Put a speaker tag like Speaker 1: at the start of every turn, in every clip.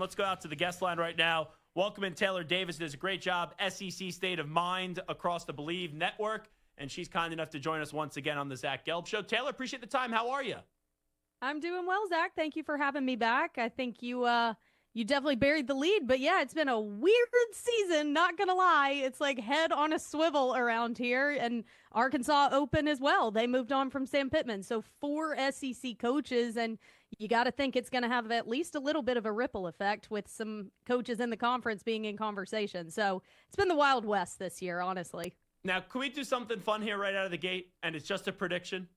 Speaker 1: Let's go out to the guest line right now. Welcome in Taylor Davis. Does a great job, SEC State of Mind, across the Believe Network. And she's kind enough to join us once again on the Zach Gelb Show. Taylor, appreciate the time. How are you?
Speaker 2: I'm doing well, Zach. Thank you for having me back. I think you definitely buried the lead. But yeah, it's been a weird season, not going to lie. It's like head on a swivel around here. And Arkansas Open as well. They moved on from Sam Pittman. So 4 SEC coaches, and you got to think it's going to have at least a little bit of a ripple effect with some coaches in the conference being in conversation. So it's been the Wild West this year, honestly.
Speaker 1: Now, can we do something fun here right out of the gate? And it's just a prediction.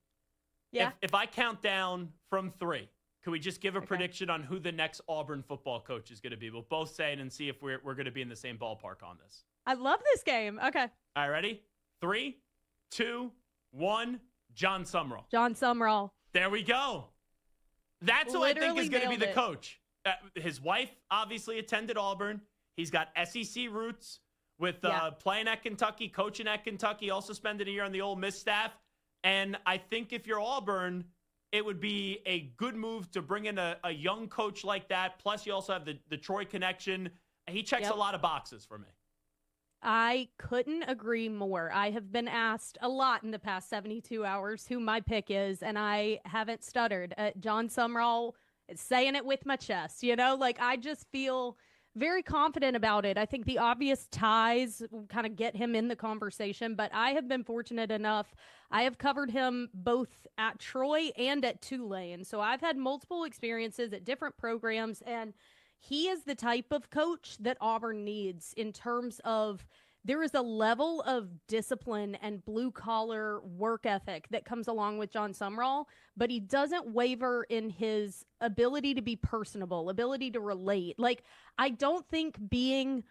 Speaker 2: Yeah.
Speaker 1: If I count down from 3, can we just give a prediction on who the next Auburn football coach is going to be? We'll both say it and see if we're going to be in the same ballpark on this.
Speaker 2: I love this game. Okay.
Speaker 1: All right, ready? 3, 2, 1. John Sumrall.
Speaker 2: John Sumrall.
Speaker 1: There we go. That's who I think is going to be the
Speaker 2: it.
Speaker 1: coach. His wife obviously attended Auburn. He's got SEC roots with playing at Kentucky, coaching at Kentucky, also spending a year on the Ole Miss staff. And I think if you're Auburn, it would be a good move to bring in a young coach like that. Plus, you also have the Troy connection. He checks a lot of boxes for me.
Speaker 2: I couldn't agree more. I have been asked a lot in the past 72 hours who my pick is, and I haven't stuttered. John Sumrall is saying it with my chest, like I just feel very confident about it. I think the obvious ties kind of get him in the conversation, but I have been fortunate enough. I have covered him both at Troy and at Tulane. So I've had multiple experiences at different programs, and he is the type of coach that Auburn needs in terms of there is a level of discipline and blue-collar work ethic that comes along with John Sumrall, but he doesn't waver in his ability to be personable, ability to relate. Like, I don't think being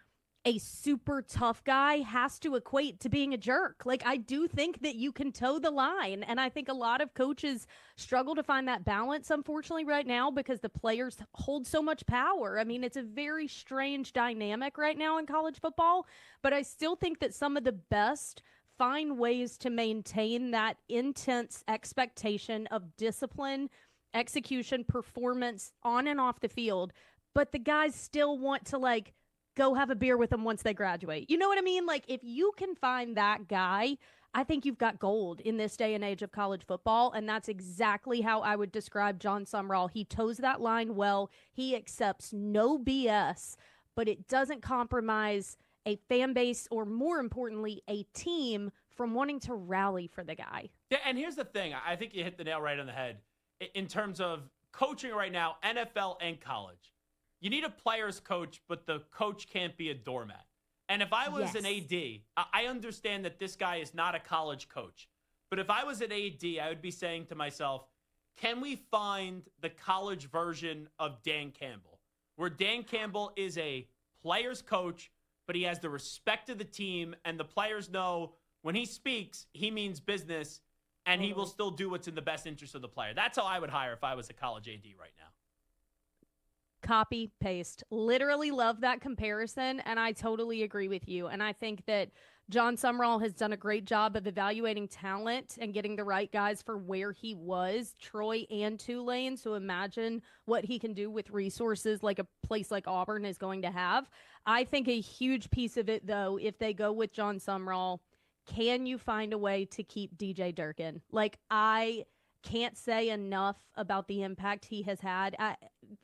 Speaker 2: a super tough guy has to equate to being a jerk. Like, I do think that you can toe the line, and I think a lot of coaches struggle to find that balance, unfortunately, right now because the players hold so much power. I mean, it's a very strange dynamic right now in college football, but I still think that some of the best find ways to maintain that intense expectation of discipline, execution, performance on and off the field, but the guys still want to, go have a beer with them once they graduate. You know what I mean? Like, if you can find that guy, I think you've got gold in this day and age of college football, and that's exactly how I would describe John Sumrall. He toes that line well. He accepts no BS, but it doesn't compromise a fan base or, more importantly, a team from wanting to rally for the guy.
Speaker 1: Yeah, and here's the thing. I think you hit the nail right on the head. In terms of coaching right now, NFL and college, you need a player's coach, but the coach can't be a doormat. And if I was an AD, I understand that this guy is not a college coach. But if I was an AD, I would be saying to myself, can we find the college version of Dan Campbell, where Dan Campbell is a player's coach, but he has the respect of the team, and the players know when he speaks, he means business, and he will still do what's in the best interest of the player. That's how I would hire if I was a college AD right now.
Speaker 2: Copy, paste. Literally love that comparison, and I totally agree with you. And I think that John Sumrall has done a great job of evaluating talent and getting the right guys for where he was, Troy and Tulane. So imagine what he can do with resources like a place like Auburn is going to have. I think a huge piece of it, though, if they go with John Sumrall, can you find a way to keep DJ Durkin? Like, I can't say enough about the impact he has had.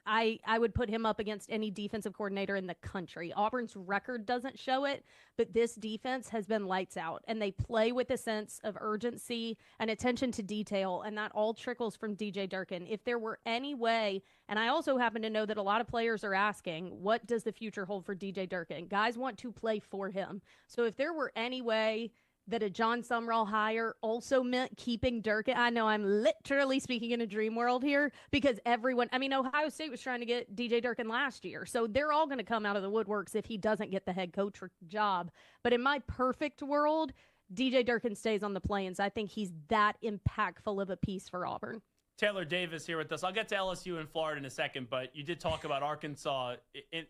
Speaker 2: I would put him up against any defensive coordinator in the country. Auburn's record doesn't show it, but this defense has been lights out, and they play with a sense of urgency and attention to detail, and that all trickles from DJ Durkin. If there were any way, and I also happen to know that a lot of players are asking, what does the future hold for DJ Durkin? Guys want to play for him. So if there were any way that a John Sumrall hire also meant keeping Durkin. I know I'm literally speaking in a dream world here because Ohio State was trying to get DJ Durkin last year. So they're all going to come out of the woodworks if he doesn't get the head coach job. But in my perfect world, DJ Durkin stays on the Plains. I think he's that impactful of a piece for Auburn.
Speaker 1: Taylor Davis here with us. I'll get to LSU and Florida in a second, but you did talk about Arkansas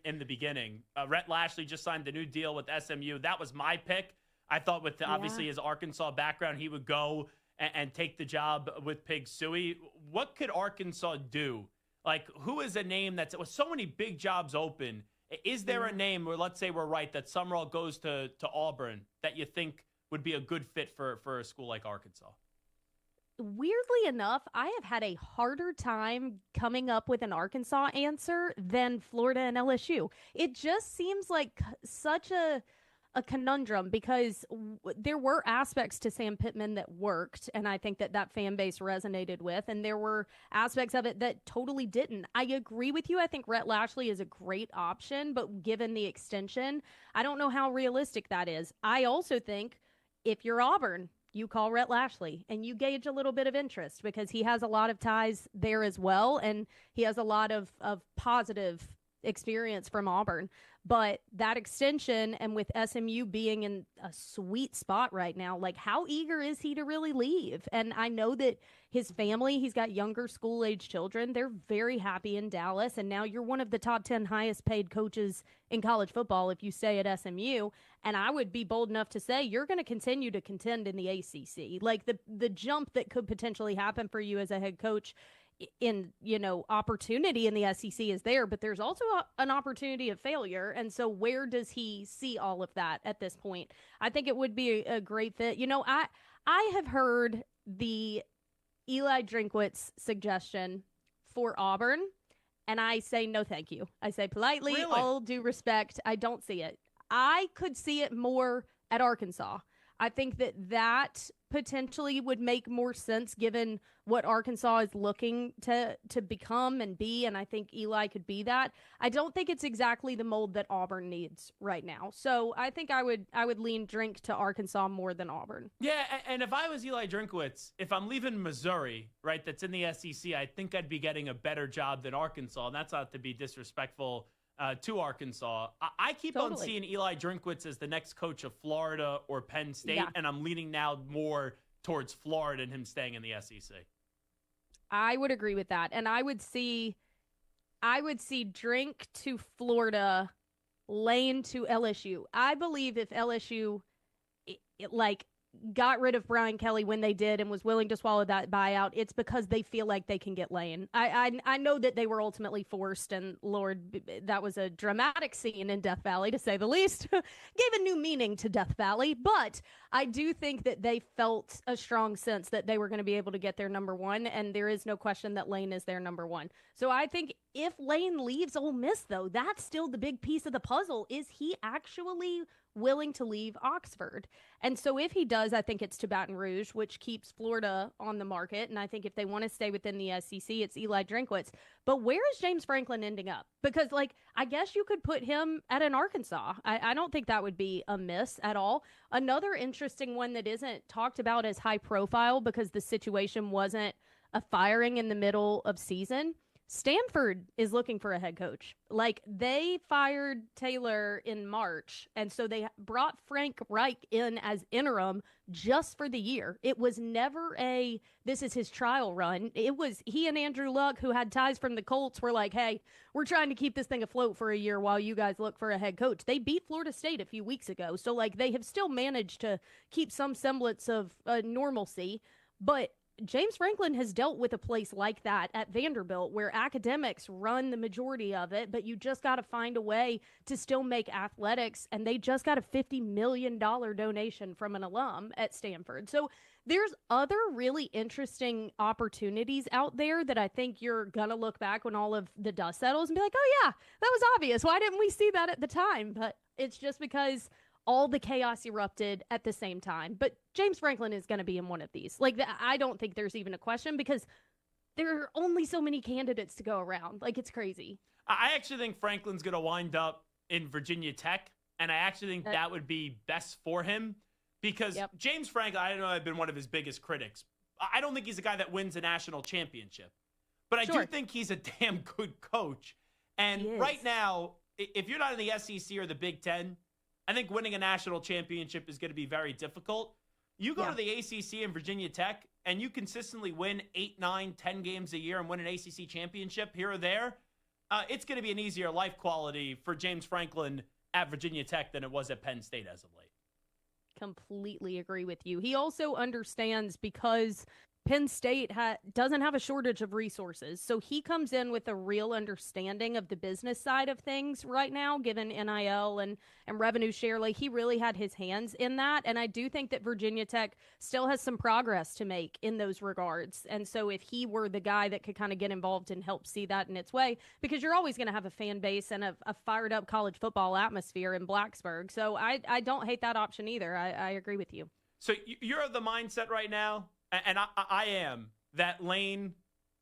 Speaker 1: in the beginning. Rhett Lashley just signed a new deal with SMU. That was my pick. I thought with obviously his Arkansas background, he would go and take the job with Pig Suey. What could Arkansas do Like, who is a name that's with so many big jobs open? Is there a name where, let's say we're right, that Summerall goes to Auburn that you think would be a good fit for a school like Arkansas?
Speaker 2: Weirdly enough, I have had a harder time coming up with an Arkansas answer than Florida and LSU. It just seems like such a conundrum because there were aspects to Sam Pittman that worked, and I think that fan base resonated with, and there were aspects of it that totally didn't. I agree with you. I think Rhett Lashley is a great option, but given the extension, I don't know how realistic that is. I also think if you're Auburn, you call Rhett Lashley and you gauge a little bit of interest because he has a lot of ties there as well, and he has a lot of positive experience from Auburn. But that extension, and with SMU being in a sweet spot right now, like how eager is he to really leave? And I know that his family, he's got younger school age children. They're very happy in Dallas. And now you're one of the top 10 highest paid coaches in college football if you stay at SMU. And I would be bold enough to say you're going to continue to contend in the ACC. Like the jump that could potentially happen for you as a head coach in, opportunity in the SEC is there, but there's also an opportunity of failure. And so where does he see all of that at this point? I think it would be a great fit. I have heard the Eli Drinkwitz suggestion for Auburn, and I say no thank you. I say politely,
Speaker 1: Really?
Speaker 2: all due respect, I don't see it. I could see it more at Arkansas. I think that potentially would make more sense given what Arkansas is looking to become and be, and I think Eli could be that. I don't think it's exactly the mold that Auburn needs right now. So I think I would lean Drink to Arkansas more than Auburn.
Speaker 1: Yeah, and if I was Eli Drinkwitz, if I'm leaving Missouri, right, that's in the SEC, I think I'd be getting a better job than Arkansas, and that's not to be disrespectful to Arkansas. I keep on seeing Eli Drinkwitz as the next coach of Florida or Penn State, and I'm leaning now more towards Florida and him staying in the SEC.
Speaker 2: I would agree with that. And I would see Drink to Florida, Lane to LSU. I believe if LSU got rid of Brian Kelly when they did and was willing to swallow that buyout, it's because they feel like they can get Lane. I know that they were ultimately forced, and Lord, that was a dramatic scene in Death Valley, to say the least. Gave a new meaning to Death Valley, but I do think that they felt a strong sense that they were going to be able to get their number one, and there is no question that Lane is their number one. So I think if Lane leaves Ole Miss, though, that's still the big piece of the puzzle. Is he actually willing to leave Oxford? And so if he does, I think it's to Baton Rouge, which keeps Florida on the market. And I think if they want to stay within the SEC, it's Eli Drinkwitz. But where is James Franklin ending up? Because, I guess you could put him at an Arkansas. I don't think that would be a miss at all. Another interesting one that isn't talked about as high profile because the situation wasn't a firing in the middle of season. Stanford is looking for a head coach. They fired Taylor in March, and so they brought Frank Reich in as interim just for the year. It was never this is his trial run. It was he and Andrew Luck, who had ties from the Colts, were like, hey, we're trying to keep this thing afloat for a year while you guys look for a head coach. They beat Florida State a few weeks ago, so they have still managed to keep some semblance of normalcy, but James Franklin has dealt with a place like that at Vanderbilt where academics run the majority of it, but you just got to find a way to still make athletics, and they just got a $50 million donation from an alum at Stanford. So there's other really interesting opportunities out there that I think you're going to look back when all of the dust settles and be like, oh yeah, that was obvious. Why didn't we see that at the time? But it's just because all the chaos erupted at the same time. But James Franklin is going to be in one of these. I don't think there's even a question because there are only so many candidates to go around. It's crazy.
Speaker 1: I actually think Franklin's going to wind up in Virginia Tech, and I actually think that would be best for him because James Franklin, I know I've been one of his biggest critics. I don't think he's a guy that wins a national championship, but I do think he's a damn good coach. And right now, if you're not in the SEC or the Big Ten, I think winning a national championship is going to be very difficult. You go to the ACC and Virginia Tech, and you consistently win 8, 9, 10 games a year and win an ACC championship here or there, it's going to be an easier life quality for James Franklin at Virginia Tech than it was at Penn State as of late.
Speaker 2: Completely agree with you. He also understands because Penn State doesn't have a shortage of resources. So he comes in with a real understanding of the business side of things right now, given NIL and revenue share. Like, he really had his hands in that. And I do think that Virginia Tech still has some progress to make in those regards. And so if he were the guy that could kind of get involved and help see that in its way, because you're always going to have a fan base and a fired up college football atmosphere in Blacksburg. So I don't hate that option either. I agree with you.
Speaker 1: So you're of the mindset right now, and I am, that Lane,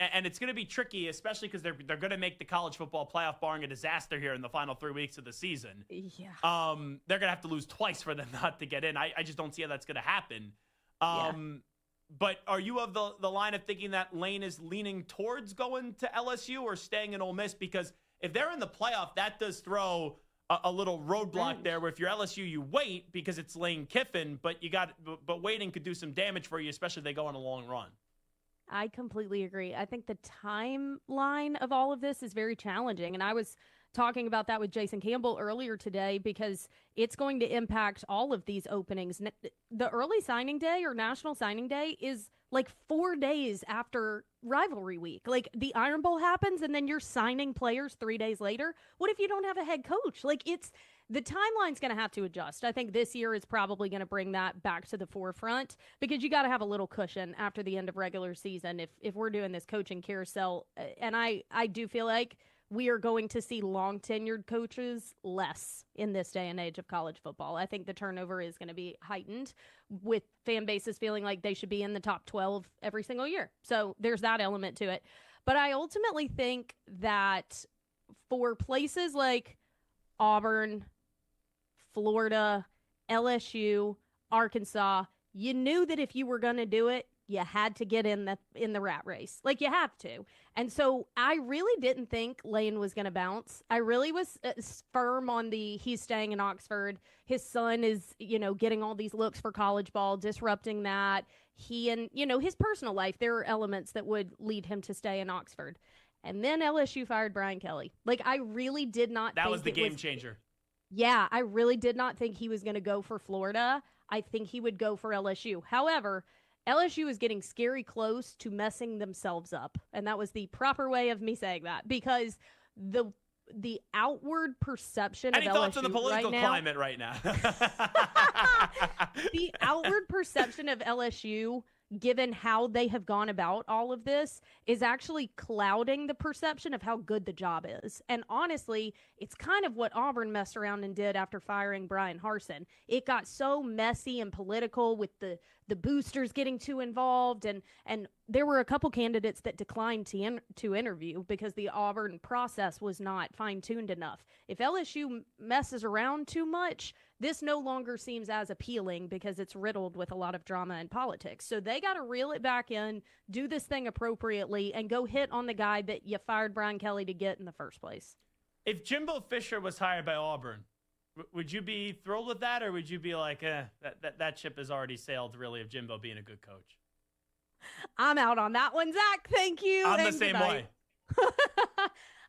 Speaker 1: and it's going to be tricky, especially because they're going to make the college football playoff, barring a disaster here in the final 3 weeks of the season.
Speaker 2: Yeah.
Speaker 1: They're going to have to lose twice for them not to get in. I just don't see how that's going to happen. But are you of the line of thinking that Lane is leaning towards going to LSU or staying in Ole Miss? Because if they're in the playoff, that does throw a little roadblock there, where if you're LSU, you wait because it's Lane Kiffin, but waiting could do some damage for you, especially if they go on a long run.
Speaker 2: I completely agree. I think the timeline of all of this is very challenging. And I was talking about that with Jason Campbell earlier today, because it's going to impact all of these openings. The early signing day or national signing day is like 4 days after rivalry week. Like, the Iron Bowl happens and then you're signing players 3 days later. What if you don't have a head coach? Like, the timeline's going to have to adjust. I think this year is probably going to bring that back to the forefront, because you got to have a little cushion after the end of regular season if we're doing this coaching carousel. And I do feel like we are going to see long-tenured coaches less in this day and age of college football. I think the turnover is going to be heightened, with fan bases feeling like they should be in the top 12 every single year. So there's that element to it. But I ultimately think that for places like Auburn, Florida, LSU, Arkansas, you knew that if you were going to do it, you had to get in the rat race. Like, you have to. And so I really didn't think Lane was going to bounce. I really was firm on he's staying in Oxford. His son is, getting all these looks for college ball, disrupting that. He and, his personal life, there are elements that would lead him to stay in Oxford. And then LSU fired Brian Kelly. Like, I really did not think
Speaker 1: that was the game changer.
Speaker 2: Yeah, I really did not think he was going to go for Florida. I think he would go for LSU. However, LSU is getting scary close to messing themselves up. And that was the proper way of me saying that, because the outward perception
Speaker 1: of LSU. Any thoughts on the political climate right now?
Speaker 2: The outward perception of LSU, given how they have gone about all of this, is actually clouding the perception of how good the job is. And honestly, it's kind of what Auburn messed around and did after firing Brian Harsin. It got so messy and political with the boosters getting too involved, and there were a couple candidates that declined to interview because the Auburn process was not fine-tuned enough. If LSU messes around too much, this no longer seems as appealing because it's riddled with a lot of drama and politics. So they got to reel it back in, do this thing appropriately, and go hit on the guy that you fired Brian Kelly to get in the first place.
Speaker 1: If Jimbo Fisher was hired by Auburn, would you be thrilled with that, or would you be like, that ship has already sailed, really, of Jimbo being a good coach?
Speaker 2: I'm out on that one, Zach. Thank you.
Speaker 1: I'm the same way.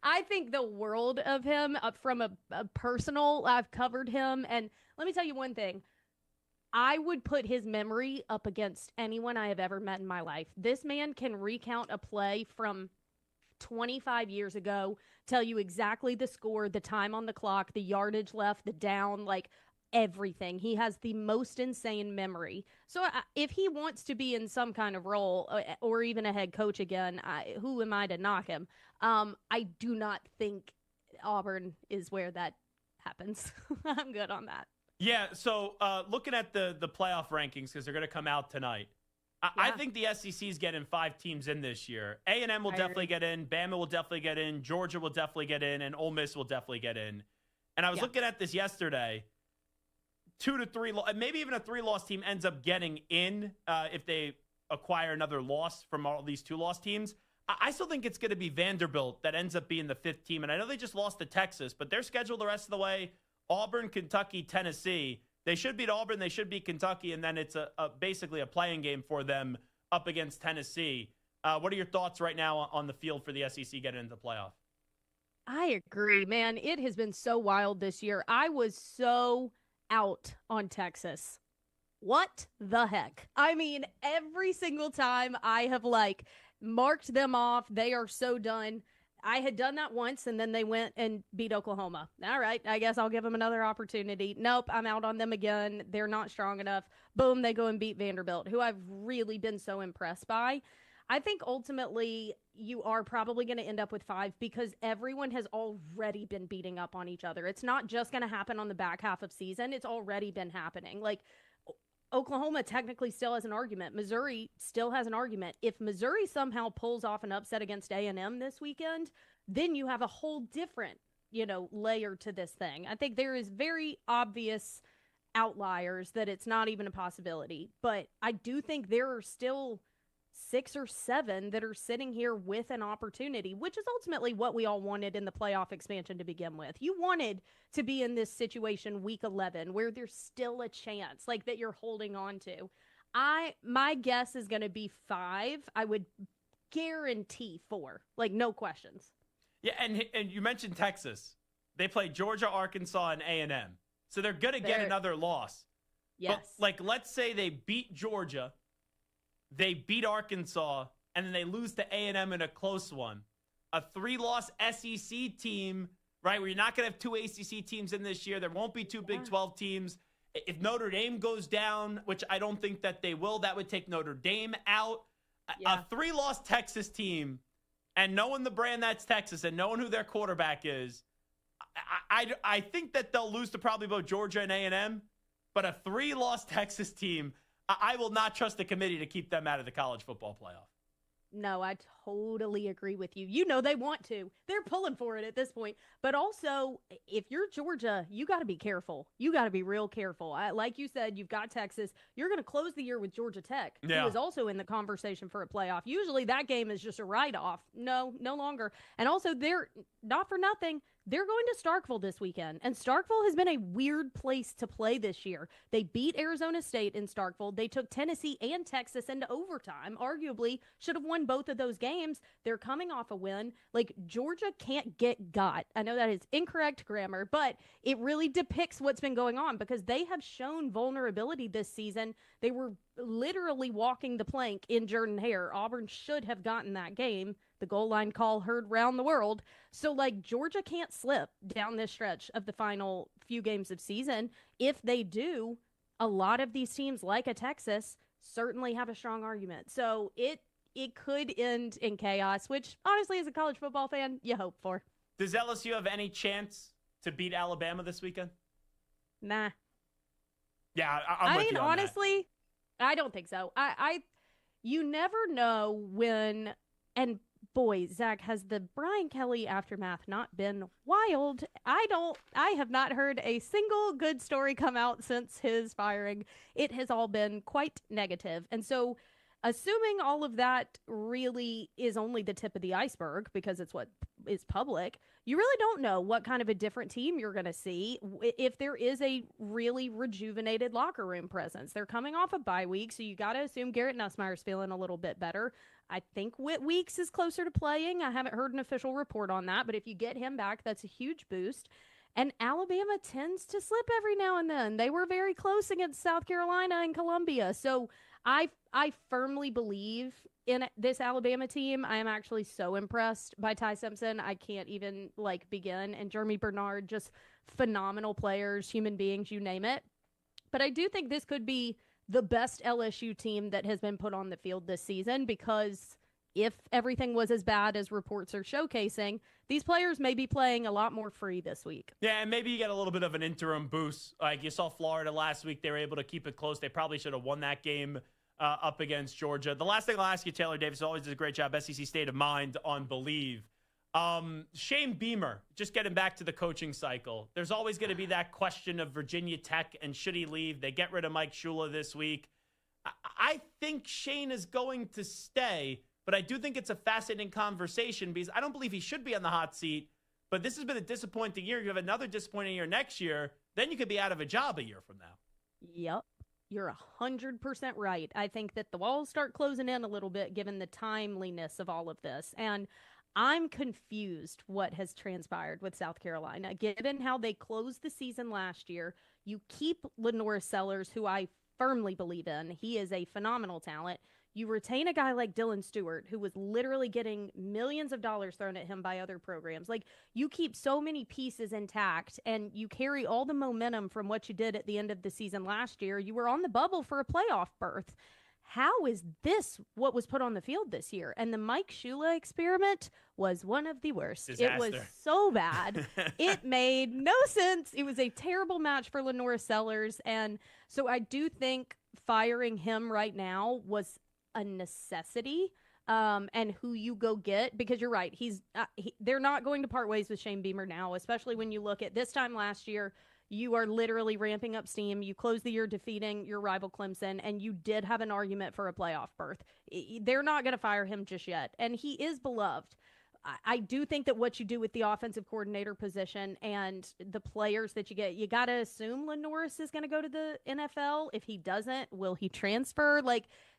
Speaker 2: I think the world of him from a personal, I've covered him. And let me tell you one thing. I would put his memory up against anyone I have ever met in my life. This man can recount a play from 25 years ago, tell you exactly the score, the time on the clock, the yardage left, the down, like everything. He has the most insane memory. So if he wants to be in some kind of role or even a head coach again, who am I to knock him? I do not think Auburn is where that happens. I'm good on that.
Speaker 1: Yeah, so looking at the playoff rankings, because they're going to come out tonight, I think the SEC is getting 5 teams in this year. A&M will definitely get in. Bama will definitely get in. Georgia will definitely get in. And Ole Miss will definitely get in. And I was looking at this yesterday. 2 to 3, maybe even a 3-loss team ends up getting in if they acquire another loss from all these 2-loss teams. I still think it's going to be Vanderbilt that ends up being the 5th team. And I know they just lost to Texas, but they're scheduled the rest of the way. Auburn, Kentucky, Tennessee. They should beat Auburn. They should beat Kentucky. And then it's basically a playing game for them up against Tennessee. What are your thoughts right now on the field for the SEC getting into the playoff?
Speaker 2: I agree, man. It has been so wild this year. I was so out on Texas. What the heck? I mean, every single time I have marked them off, they are so done. I had done that once and then they went and beat Oklahoma. All right, I guess I'll give them another opportunity. Nope, I'm out on them again. They're not strong enough. Boom, they go and beat Vanderbilt, who I've really been so impressed by. I think ultimately you are probably going to end up with 5 because everyone has already been beating up on each other. It's not just going to happen on the back half of season. It's already been happening. Oklahoma technically still has an argument. Missouri still has an argument. If Missouri somehow pulls off an upset against A&M this weekend, then you have a whole different, layer to this thing. I think there is very obvious outliers that it's not even a possibility. But I do think there are still 6 or 7 that are sitting here with an opportunity, which is ultimately what we all wanted in the playoff expansion to begin with. You wanted to be in this situation week 11 where there's still a chance that you're holding on to. My guess is going to be 5. I would guarantee 4, no questions.
Speaker 1: Yeah, and you mentioned Texas. They play Georgia, Arkansas, and A&M. So they're going to get another loss.
Speaker 2: Yes.
Speaker 1: But let's say they beat Georgia, they beat Arkansas, and then they lose to A&M in a close one. A 3-loss SEC team, right, where you're not going to have 2 ACC teams in this year. There won't be 2 Big 12 teams. If Notre Dame goes down, which I don't think that they will, that would take Notre Dame out. Yeah. A 3-loss Texas team, and knowing the brand that's Texas and knowing who their quarterback is, I think that they'll lose to probably both Georgia and A&M. But a 3-loss Texas team, I will not trust the committee to keep them out of the college football playoff.
Speaker 2: No, I totally agree with you. They want to. They're pulling for it at this point. But also, if you're Georgia, you got to be careful. You got to be real careful. Like you said, you've got Texas. You're going to close the year with Georgia Tech, who is also in the conversation for a playoff. Usually that game is just a write-off. No longer. And also, they're not for nothing. They're going to Starkville this weekend, and Starkville has been a weird place to play this year. They beat Arizona State in Starkville. They took Tennessee and Texas into overtime. Arguably, should have won both of those games. They're coming off a win. Georgia can't get got. I know that is incorrect grammar, but it really depicts what's been going on because they have shown vulnerability this season. They were literally walking the plank in Jordan-Hare. Auburn should have gotten that game. The goal line call heard round the world. So, Georgia can't slip down this stretch of the final few games of season. If they do, a lot of these teams, like a Texas, certainly have a strong argument. So, it could end in chaos, which, honestly, as a college football fan, you hope for.
Speaker 1: Does LSU have any chance to beat Alabama this weekend?
Speaker 2: Nah.
Speaker 1: Yeah, I'm with you on
Speaker 2: honestly, that. I don't think so. You never know when, and boy, Zach, has the Brian Kelly aftermath not been wild? I have not heard a single good story come out since his firing. It has all been quite negative. And so, assuming all of that really is only the tip of the iceberg, because it's what is public, you really don't know what kind of a different team you're going to see if there is a really rejuvenated locker room presence. They're coming off a bye week, so you got to assume Garrett Nussmeier's feeling a little bit better. I think Whit Weeks is closer to playing. I haven't heard an official report on that, but if you get him back, that's a huge boost. And Alabama tends to slip every now and then. They were very close against South Carolina and Columbia. So I firmly believe in this Alabama team. I am actually so impressed by Ty Simpson. I can't even begin. And Jeremy Bernard, just phenomenal players, human beings, you name it. But I do think this could be the best LSU team that has been put on the field this season, because if everything was as bad as reports are showcasing, these players may be playing a lot more free this week.
Speaker 1: Yeah, and maybe you get a little bit of an interim boost. Like you saw Florida last week. They were able to keep it close. They probably should have won that game up against Georgia. The last thing I'll ask you, Taylor Davis always does a great job, SEC State of Mind on Believe. Shane Beamer, just getting back to the coaching cycle. There's always going to be that question of Virginia Tech and should he leave? They get rid of Mike Shula this week. I think Shane is going to stay, but I do think it's a fascinating conversation because I don't believe he should be on the hot seat. But this has been a disappointing year. You have another disappointing year next year, then you could be out of a job a year from now.
Speaker 2: Yep. You're 100% right. I think that the walls start closing in a little bit given the timeliness of all of this. And I'm confused what has transpired with South Carolina. Given how they closed the season last year, you keep Lenora Sellers, who I firmly believe in. He is a phenomenal talent. You retain a guy like Dylan Stewart, who was literally getting millions of dollars thrown at him by other programs. Like, you keep so many pieces intact, and you carry all the momentum from what you did at the end of the season last year. You were on the bubble for a playoff berth. How is this what was put on the field this year? And the Mike Shula experiment was one of the worst.
Speaker 1: Disaster.
Speaker 2: It was so bad. It made no sense. It was a terrible match for Lenora Sellers. And so I do think firing him right now was a necessity. And who you go get, because you're right. They're not going to part ways with Shane Beamer now, especially when you look at this time last year. You are literally ramping up steam. You closed the year defeating your rival Clemson, and you did have an argument for a playoff berth. They're not going to fire him just yet, and he is beloved. I do think that what you do with the offensive coordinator position and the players that you get, you got to assume Lenoris is going to go to the NFL. If he doesn't, will he transfer?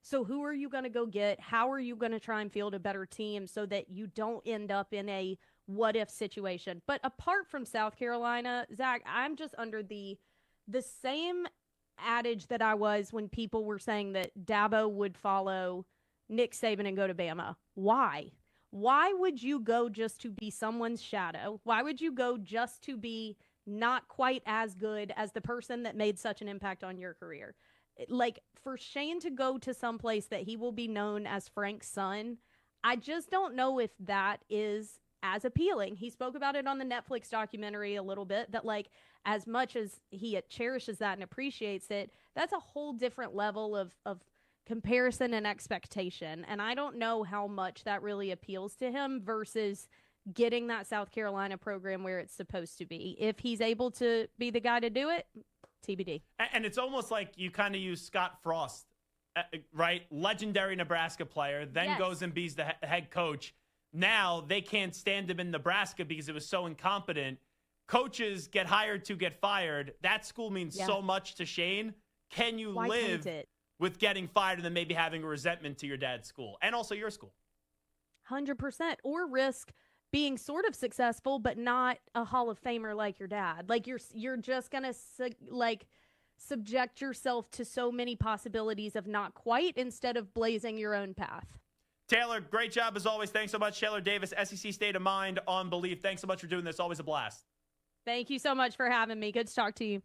Speaker 2: So who are you going to go get? How are you going to try and field a better team so that you don't end up in a what if situation? But apart from South Carolina, Zach, I'm just under the same adage that I was when people were saying that Dabo would follow Nick Saban and go to Bama. Why? Why would you go just to be someone's shadow? Why would you go just to be not quite as good as the person that made such an impact on your career? For Shane to go to some place that he will be known as Frank's son, I just don't know if that is as appealing. He spoke about it on the Netflix documentary a little bit, that as much as he cherishes that and appreciates it, that's a whole different level of comparison and expectation. And I don't know how much that really appeals to him versus getting that South Carolina program where it's supposed to be. If he's able to be the guy to do it, TBD.
Speaker 1: And it's almost like you kind of use Scott Frost, right? Legendary Nebraska player, then goes and be's the head coach. Now they can't stand him in Nebraska because it was so incompetent. Coaches get hired to get fired. That school means so much to Shane. Can you live with getting fired and then maybe having a resentment to your dad's school and also your school?
Speaker 2: 100%. Or risk being sort of successful, but not a Hall of Famer like your dad. You're just going to subject yourself to so many possibilities of not quite instead of blazing your own path.
Speaker 1: Taylor, great job as always. Thanks so much. Taylor Davis, SEC State of Mind on Belief. Thanks so much for doing this. Always a blast.
Speaker 2: Thank you so much for having me. Good to talk to you.